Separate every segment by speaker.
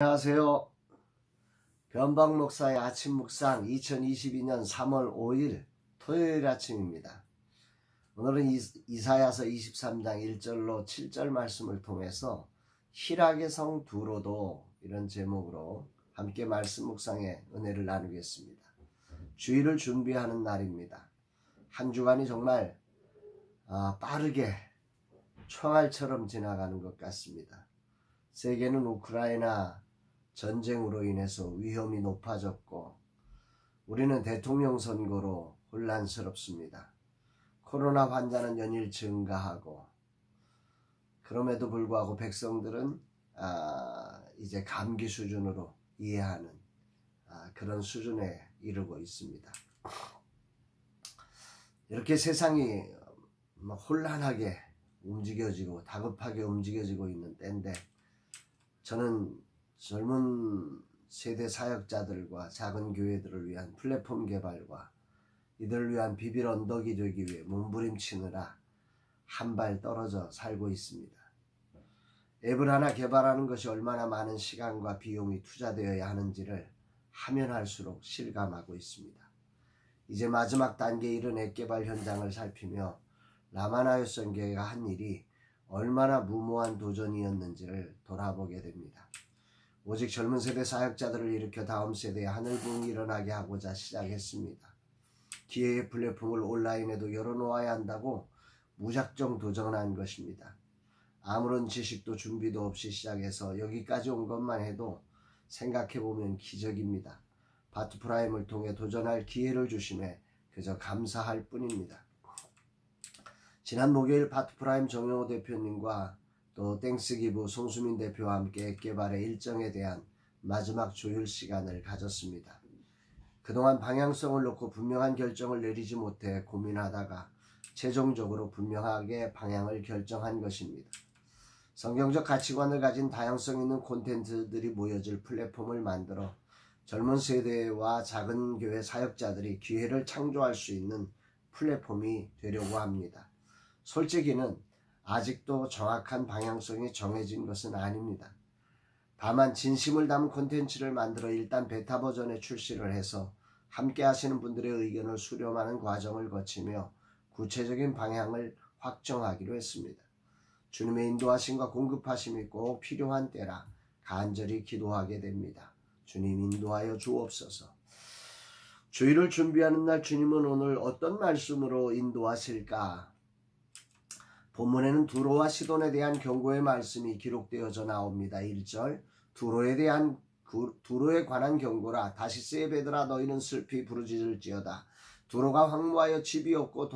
Speaker 1: 안녕하세요. 변방 목사의 아침 묵상 2022년 3월 5일 토요일 아침입니다. 오늘은 이사야서 23장 1절로 7절 말씀을 통해서 희락의 성 두로도 이런 제목으로 함께 말씀 묵상의 은혜를 나누겠습니다. 주일을 준비하는 날입니다. 한 주간이 정말 빠르게 총알처럼 지나가는 것 같습니다. 세계는 우크라이나 전쟁으로 인해서 위험이 높아졌고 우리는 대통령 선거로 혼란스럽습니다. 코로나 환자는 연일 증가하고 그럼에도 불구하고 백성들은 이제 감기 수준으로 이해하는 그런 수준에 이르고 있습니다. 이렇게 세상이 혼란하게 움직여지고 다급하게 움직여지고 있는 때인데 저는 젊은 세대 사역자들과 작은 교회들을 위한 플랫폼 개발과 이들을 위한 비빌 언덕이 되기 위해 몸부림치느라 한 발 떨어져 살고 있습니다. 앱을 하나 개발하는 것이 얼마나 많은 시간과 비용이 투자되어야 하는지를 하면 할수록 실감하고 있습니다. 이제 마지막 단계에 이른 앱 개발 현장을 살피며 라마나요 선교회가 한 일이 얼마나 무모한 도전이었는지를 돌아보게 됩니다. 오직 젊은 세대 사역자들을 일으켜 다음 세대에 하늘부흥이 일어나게 하고자 시작했습니다. 기회의 플랫폼을 온라인에도 열어놓아야 한다고 무작정 도전한 것입니다. 아무런 지식도 준비도 없이 시작해서 여기까지 온 것만 해도 생각해보면 기적입니다. 바투프라임을 통해 도전할 기회를 주심에 그저 감사할 뿐입니다. 지난 목요일 바투프라임 정영호 대표님과 또 땡스기브 송수민 대표와 함께 앱 개발의 일정에 대한 마지막 조율 시간을 가졌습니다. 그동안 방향성을 놓고 분명한 결정을 내리지 못해 고민하다가 최종적으로 분명하게 방향을 결정한 것입니다. 성경적 가치관을 가진 다양성 있는 콘텐츠들이 모여질 플랫폼을 만들어 젊은 세대와 작은 교회 사역자들이 기회를 창조할 수 있는 플랫폼이 되려고 합니다. 솔직히는 아직도 정확한 방향성이 정해진 것은 아닙니다. 다만 진심을 담은 콘텐츠를 만들어 일단 베타 버전에 출시를 해서 함께 하시는 분들의 의견을 수렴하는 과정을 거치며 구체적인 방향을 확정하기로 했습니다. 주님의 인도하심과 공급하심이 꼭 필요한 때라 간절히 기도하게 됩니다. 주님 인도하여 주옵소서. 주일을 준비하는 날 주님은 오늘 어떤 말씀으로 인도하실까? 본문에는 두로와 시돈에 대한 경고의 말씀이 기록되어져 나옵니다. 1절 두로에 관한 경고라. 다시스의 배들아 너희는 슬피 부르짖을지어다. 두로가 황무하여 집이 없고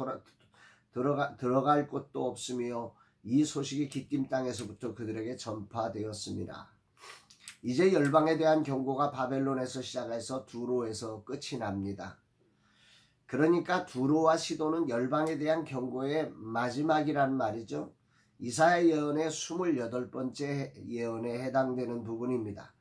Speaker 1: 들어갈 곳도 없으며 이 소식이 기띔 땅에서부터 그들에게 전파되었습니다. 이제 열방에 대한 경고가 바벨론에서 시작해서 두로에서 끝이 납니다. 그러니까 두로와 시돈은 열방에 대한 경고의 마지막이란 말이죠. 이사야 예언의 28번째 예언에 해당되는 부분입니다.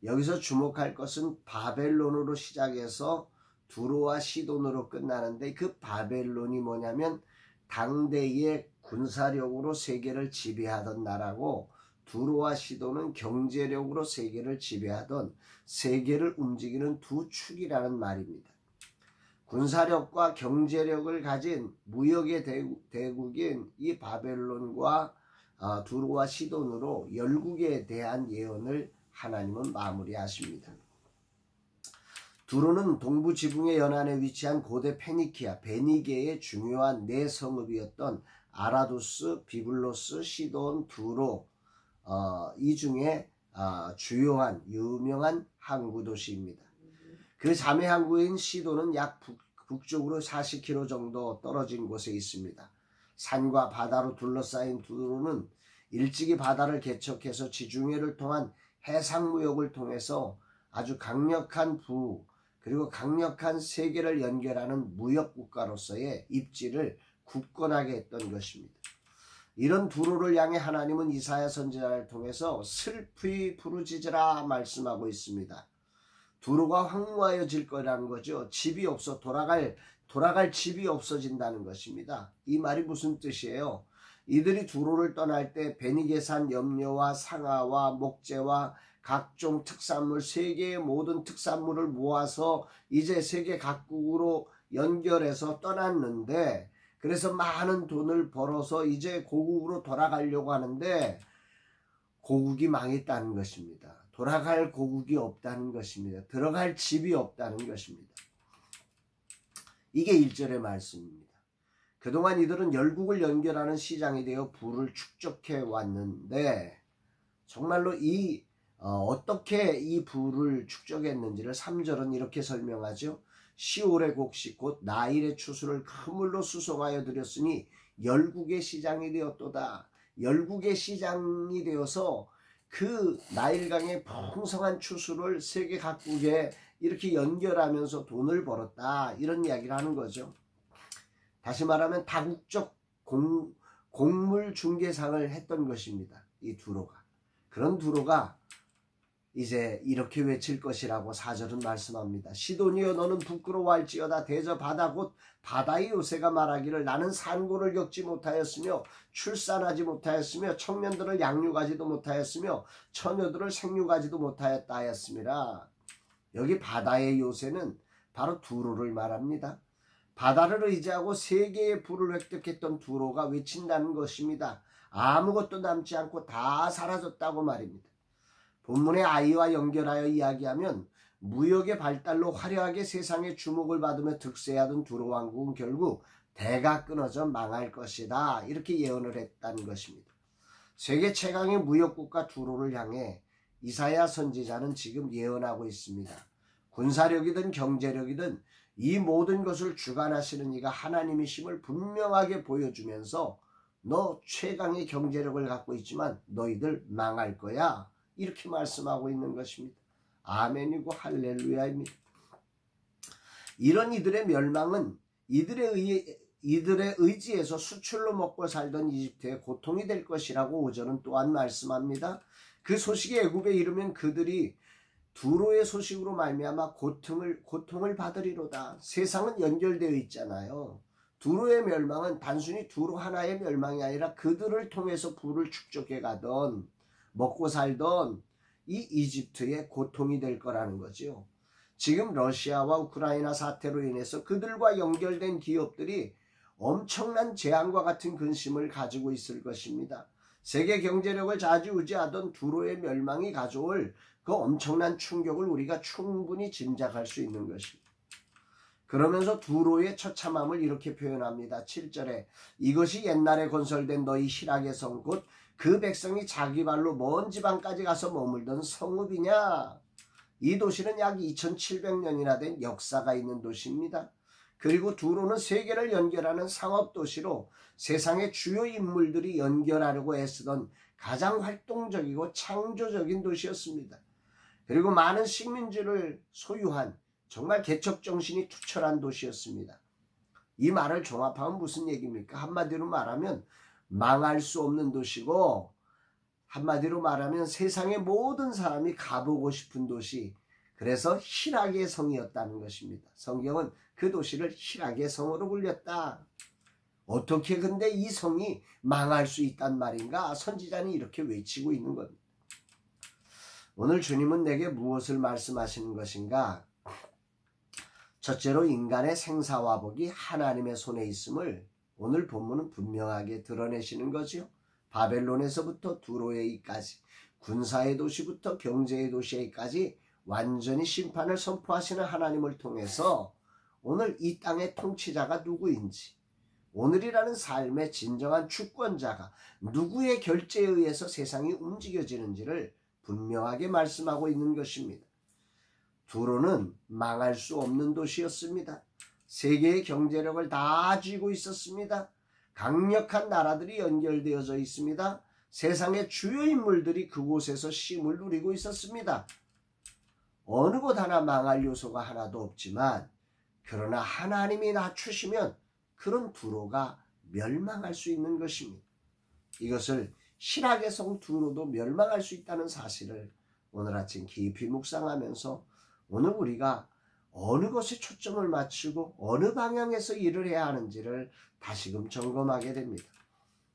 Speaker 1: 여기서 주목할 것은 바벨론으로 시작해서 두로와 시돈으로 끝나는데 그 바벨론이 뭐냐면 당대의 군사력으로 세계를 지배하던 나라고 두로와 시돈은 경제력으로 세계를 지배하던 세계를 움직이는 두 축이라는 말입니다. 군사력과 경제력을 가진 무역의 대국인 이 바벨론과 두로와 시돈으로 열국에 대한 예언을 하나님은 마무리하십니다. 두로는 동부 지붕의 연안에 위치한 고대 베니게의 중요한 네 성읍이었던 아라두스, 비블로스, 시돈, 두로 이 중에 주요한 유명한 항구 도시입니다. 그 자매 항구인 시돈은 약 북쪽으로 40km 정도 떨어진 곳에 있습니다. 산과 바다로 둘러싸인 두로는 일찍이 바다를 개척해서 지중해를 통한 해상무역을 통해서 아주 강력한 그리고 강력한 세계를 연결하는 무역국가로서의 입지를 굳건하게 했던 것입니다. 이런 두로를 향해 하나님은 이사야 선지자를 통해서 슬피 부르짖으라 말씀하고 있습니다. 두로가 황무하여질 거라는 거죠. 집이 없어 돌아갈 집이 없어진다는 것입니다. 이 말이 무슨 뜻이에요? 이들이 두로를 떠날 때 베니게산 염료와 상아와 목재와 각종 특산물, 세계의 모든 특산물을 모아서 이제 세계 각국으로 연결해서 떠났는데, 그래서 많은 돈을 벌어서 이제 고국으로 돌아가려고 하는데 고국이 망했다는 것입니다. 돌아갈 고국이 없다는 것입니다. 들어갈 집이 없다는 것입니다. 이게 1절의 말씀입니다. 그동안 이들은 열국을 연결하는 시장이 되어 부를 축적해 왔는데, 정말로 어떻게 이 부를 축적했는지를 3절은 이렇게 설명하죠. 시올의 곡식 곧 나일의 추수를 그물로 수송하여 드렸으니 열국의 시장이 되었도다. 열국의 시장이 되어서 그 나일강의 풍성한 추수를 세계 각국에 이렇게 연결하면서 돈을 벌었다, 이런 이야기를 하는 거죠. 다시 말하면 다국적 곡물 중개상을 했던 것입니다. 이 두로가. 그런 두로가 이제 이렇게 외칠 것이라고 4절은 말씀합니다. 시돈이여 너는 부끄러워할지어다. 대저 바다 곧 바다의 요새가 말하기를 나는 산고를 겪지 못하였으며 출산하지 못하였으며 청년들을 양육하지도 못하였으며 처녀들을 생육하지도 못하였다 하였습니다. 여기 바다의 요새는 바로 두로를 말합니다. 바다를 의지하고 세계의 부를 획득했던 두로가 외친다는 것입니다. 아무것도 남지 않고 다 사라졌다고 말입니다. 본문의 아이와 연결하여 이야기하면 무역의 발달로 화려하게 세상의 주목을 받으며 득세하던 두로 왕국은 결국 대가 끊어져 망할 것이다, 이렇게 예언을 했다는 것입니다. 세계 최강의 무역국가 두로를 향해 이사야 선지자는 지금 예언하고 있습니다. 군사력이든 경제력이든 이 모든 것을 주관하시는 이가 하나님이심을 분명하게 보여주면서 너 최강의 경제력을 갖고 있지만 너희들 망할 거야, 이렇게 말씀하고 있는 것입니다. 아멘이고 할렐루야입니다. 이런 이들의 멸망은 이들의 의지에서 수출로 먹고 살던 이집트의 고통이 될 것이라고 5절은 또한 말씀합니다. 그 소식이 애굽에 이르면 그들이 두로의 소식으로 말미암아 고통을 받으리로다. 세상은 연결되어 있잖아요. 두로의 멸망은 단순히 두로 하나의 멸망이 아니라 그들을 통해서 부를 축적해 가던 먹고 살던 이 이집트의 고통이 될 거라는 거죠. 지금 러시아와 우크라이나 사태로 인해서 그들과 연결된 기업들이 엄청난 재앙과 같은 근심을 가지고 있을 것입니다. 세계 경제력을 좌지우지하던 두로의 멸망이 가져올 그 엄청난 충격을 우리가 충분히 짐작할 수 있는 것입니다. 그러면서 두로의 처참함을 이렇게 표현합니다. 7절에 이것이 옛날에 건설된 너희 희락의 성 곧 그 백성이 자기 발로 먼 지방까지 가서 머물던 성읍이냐. 이 도시는 약 2700년이나 된 역사가 있는 도시입니다. 그리고 두로는 세계를 연결하는 상업도시로 세상의 주요 인물들이 연결하려고 애쓰던 가장 활동적이고 창조적인 도시였습니다. 그리고 많은 식민지를 소유한 정말 개척정신이 투철한 도시였습니다. 이 말을 종합하면 무슨 얘기입니까? 한마디로 말하면 망할 수 없는 도시고, 한마디로 말하면 세상의 모든 사람이 가보고 싶은 도시, 그래서 희락의 성이었다는 것입니다. 성경은 그 도시를 희락의 성으로 불렸다. 어떻게 근데 이 성이 망할 수 있단 말인가? 선지자는 이렇게 외치고 있는 겁니다. 오늘 주님은 내게 무엇을 말씀하시는 것인가? 첫째로 인간의 생사화복이 하나님의 손에 있음을 오늘 본문은 분명하게 드러내시는 거죠. 바벨론에서부터 두로에까지, 군사의 도시부터 경제의 도시에까지 완전히 심판을 선포하시는 하나님을 통해서 오늘 이 땅의 통치자가 누구인지, 오늘이라는 삶의 진정한 주권자가 누구의 결제에 의해서 세상이 움직여지는지를 분명하게 말씀하고 있는 것입니다. 두로는 망할 수 없는 도시였습니다. 세계의 경제력을 다 쥐고 있었습니다. 강력한 나라들이 연결되어져 있습니다. 세상의 주요 인물들이 그곳에서 쉼을 누리고 있었습니다. 어느 곳 하나 망할 요소가 하나도 없지만, 그러나 하나님이 낮추시면 그런 두로가 멸망할 수 있는 것입니다. 이것을 희락의 성 두로도 멸망할 수 있다는 사실을 오늘 아침 깊이 묵상하면서 오늘 우리가 어느 것에 초점을 맞추고 어느 방향에서 일을 해야 하는지를 다시금 점검하게 됩니다.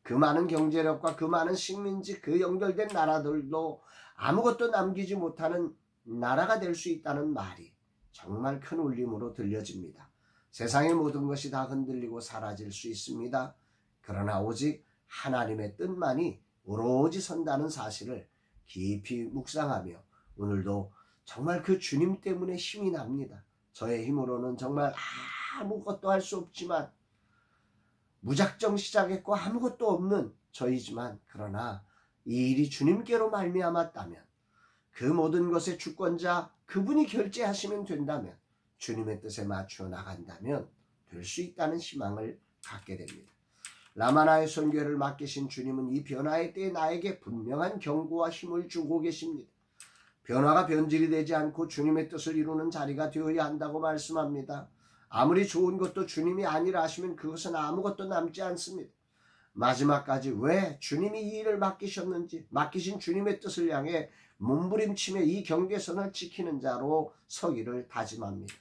Speaker 1: 그 많은 경제력과 그 많은 식민지, 그 연결된 나라들도 아무것도 남기지 못하는 나라가 될 수 있다는 말이 정말 큰 울림으로 들려집니다. 세상의 모든 것이 다 흔들리고 사라질 수 있습니다. 그러나 오직 하나님의 뜻만이 오로지 선다는 사실을 깊이 묵상하며 오늘도 정말 그 주님 때문에 힘이 납니다. 저의 힘으로는 정말 아무것도 할 수 없지만 무작정 시작했고 아무것도 없는 저이지만 그러나 이 일이 주님께로 말미암았다면 그 모든 것의 주권자 그분이 결제하시면 된다면 주님의 뜻에 맞추어 나간다면 될 수 있다는 희망을 갖게 됩니다. 라마나의 선교를 맡기신 주님은 이 변화의 때에 나에게 분명한 경고와 힘을 주고 계십니다. 변화가 변질이 되지 않고 주님의 뜻을 이루는 자리가 되어야 한다고 말씀합니다. 아무리 좋은 것도 주님이 아니라 하시면 그것은 아무것도 남지 않습니다. 마지막까지 왜 주님이 이 일을 맡기셨는지 맡기신 주님의 뜻을 향해 몸부림치며 이 경계선을 지키는 자로 서기를 다짐합니다.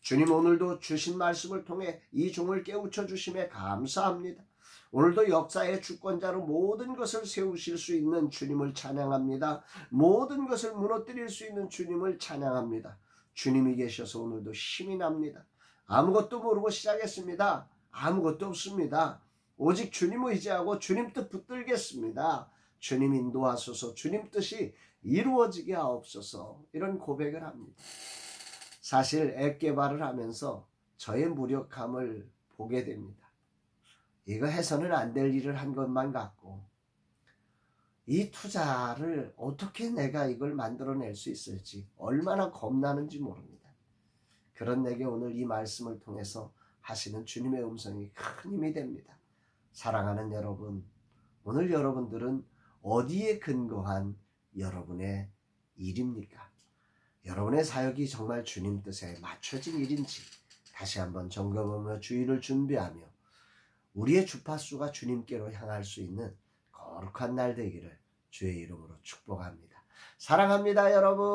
Speaker 1: 주님 오늘도 주신 말씀을 통해 이 종을 깨우쳐 주심에 감사합니다. 오늘도 역사의 주권자로 모든 것을 세우실 수 있는 주님을 찬양합니다. 모든 것을 무너뜨릴 수 있는 주님을 찬양합니다. 주님이 계셔서 오늘도 힘이 납니다. 아무것도 모르고 시작했습니다. 아무것도 없습니다. 오직 주님 의지하고 주님 뜻 붙들겠습니다. 주님 인도하소서. 주님 뜻이 이루어지게 하옵소서. 이런 고백을 합니다. 사실 앱 개발을 하면서 저의 무력함을 보게 됩니다. 이거 해서는 안 될 일을 한 것만 같고 이 투자를 어떻게 내가 이걸 만들어낼 수 있을지 얼마나 겁나는지 모릅니다. 그런 내게 오늘 이 말씀을 통해서 하시는 주님의 음성이 큰 힘이 됩니다. 사랑하는 여러분, 오늘 여러분들은 어디에 근거한 여러분의 일입니까? 여러분의 사역이 정말 주님 뜻에 맞춰진 일인지 다시 한번 점검하며 주의를 준비하며 우리의 주파수가 주님께로 향할 수 있는 거룩한 날 되기를 주의 이름으로 축복합니다. 사랑합니다, 여러분.